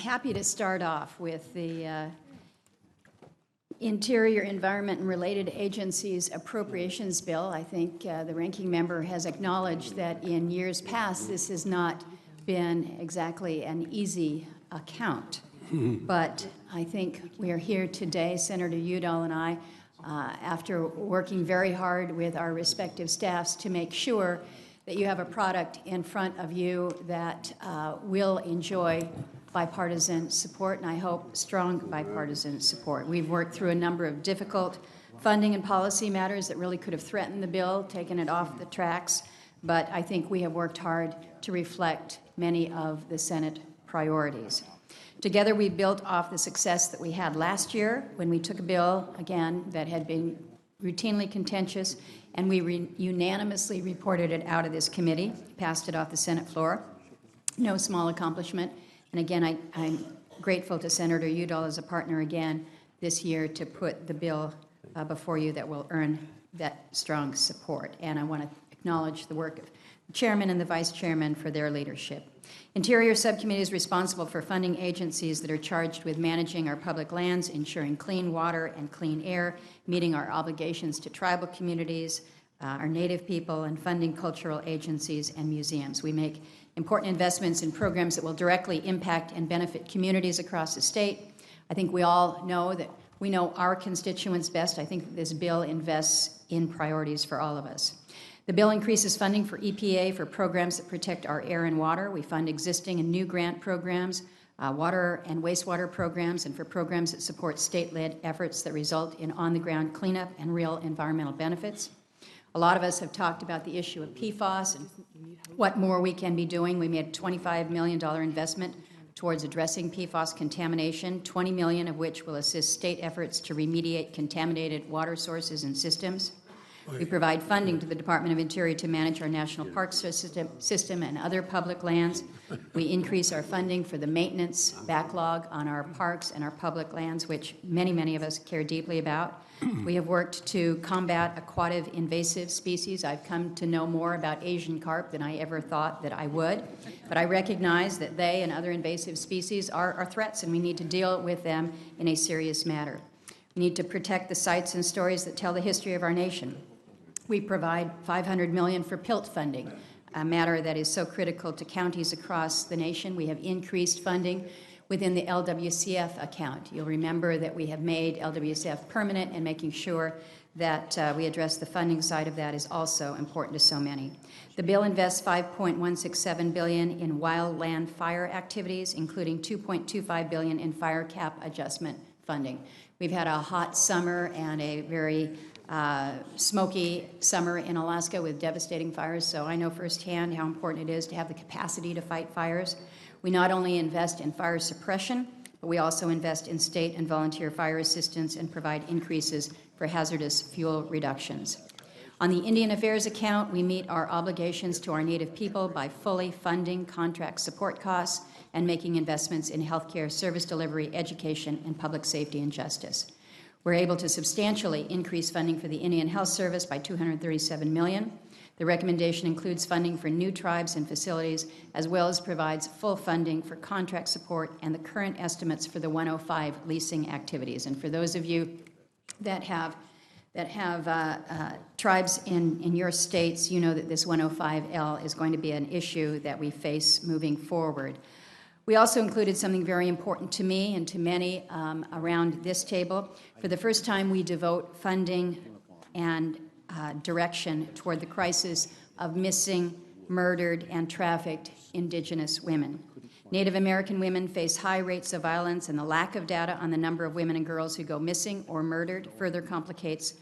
happy to start off with the Interior, Environment, and Related Agencies Appropriations Bill. I think the ranking member has acknowledged that in years past this has not been exactly an easy account. But I think we are here today, Senator Udall and I, after working very hard with our respective staffs to make sure that you have a product in front of you that will enjoy bipartisan support, and I hope strong bipartisan support. We've worked through a number of difficult funding and policy matters that really could have threatened the bill, taken it off the tracks, but I think we have worked hard to reflect many of the Senate priorities. Together, we built off the success that we had last year when we took a bill, again, that had been routinely contentious, and we unanimously reported it out of this committee, passed it off the Senate floor. No small accomplishment. And again, I'm grateful to Senator Udall as a partner again this year to put the bill before you that will earn that strong support. And I want to acknowledge the work of the chairman and the vice chairman for their leadership. Interior Subcommittee is responsible for funding agencies that are charged with managing our public lands, ensuring clean water and clean air, meeting our obligations to tribal communities, our Native people, and funding cultural agencies and museums. We make important investments in programs that will directly impact and benefit communities across the state. I think we all know that we know our constituents best. I think that this bill invests in priorities for all of us. The bill increases funding for EPA for programs that protect our air and water. We fund existing and new grant programs, water and wastewater programs, and for programs that support state-led efforts that result in on-the-ground cleanup and real environmental benefits. A lot of us have talked about the issue of PFAS and what more we can be doing. We made a $25 million investment towards addressing PFAS contamination, $20 million of which will assist state efforts to remediate contaminated water sources and systems. We provide funding to the Department of Interior to manage our national park system and other public lands. We increase our funding for the maintenance backlog on our parks and our public lands, which many of us care deeply about. We have worked to combat aquatic invasive species. I've come to know more about Asian carp than I ever thought that I would, but I recognize that they and other invasive species are threats, and we need to deal with them in a serious manner. We need to protect the sites and stories that tell the history of our nation. We provide $500 million for PILT funding, a matter that is so critical to counties across the nation. We have increased funding within the LWCF account. You'll remember that we have made LWCF permanent, and making sure that we address the funding side of that is also important to so many. The bill invests $5.167 billion in wildland fire activities, including $2.25 billion in fire cap adjustment funding. We've had a hot summer and a very smoky summer in Alaska with devastating fires, so I know firsthand how important it is to have the capacity to fight fires. We not only invest in fire suppression, but we also invest in state and volunteer fire assistance and provide increases for hazardous fuel reductions. On the Indian Affairs account, we meet our obligations to our Native people by fully funding contract support costs and making investments in healthcare, service delivery, education, and public safety and justice. We're able to substantially increase funding for the Indian Health Service by $237 million. The recommendation includes funding for new tribes and facilities, as well as provides full funding for contract support and the current estimates for the 105 leasing activities. And for those of you that have tribes in your states, you know that this 105L is going to be an issue that we face moving forward. We also included something very important to me and to many around this table. For the first time, we devote funding and direction toward the crisis of missing, murdered, and trafficked Indigenous women. Native American women face high rates of violence, and the lack of data on the number of women and girls who go missing or murdered further complicates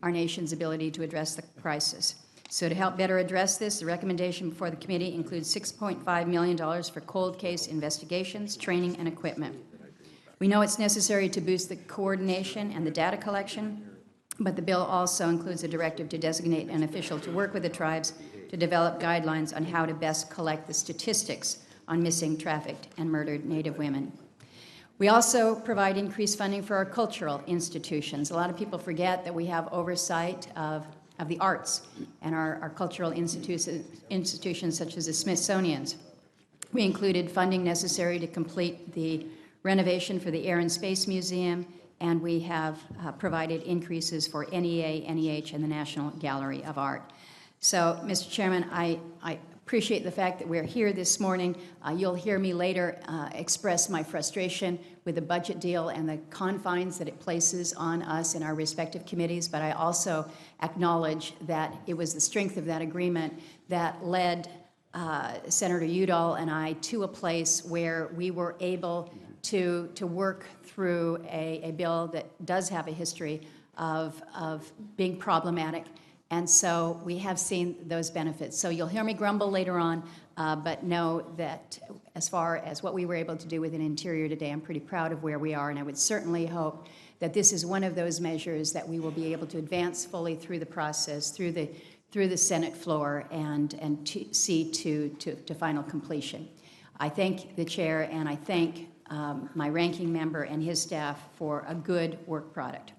our nation's ability to address the crisis. So to help better address this, the recommendation before the committee includes $6.5 million for cold case investigations, training, and equipment. We know it's necessary to boost the coordination and the data collection, but the bill also includes a directive to designate an official to work with the tribes to develop guidelines on how to best collect the statistics on missing, trafficked, and murdered Native women. We also provide increased funding for our cultural institutions. A lot of people forget that we have oversight of the arts and our cultural institutions such as the Smithsonian's. We included funding necessary to complete the renovation for the Air and Space Museum, and we have provided increases for NEA, NEH, and the National Gallery of Art. So, Mr. Chairman, I appreciate the fact that we're here this morning. You'll hear me later express my frustration with the budget deal and the confines that it places on us in our respective committees, but I also acknowledge that it was the strength of that agreement that led Senator Udall and I to a place where we were able to work through a bill that does have a history of being problematic. And so we have seen those benefits. So you'll hear me grumble later on, but know that as far as what we were able to do with an Interior today, I'm pretty proud of where we are, and I would certainly hope that this is one of those measures that we will be able to advance fully through the process, through the Senate floor, and see to final completion. I thank the chair, and I thank my ranking member and his staff for a good work product.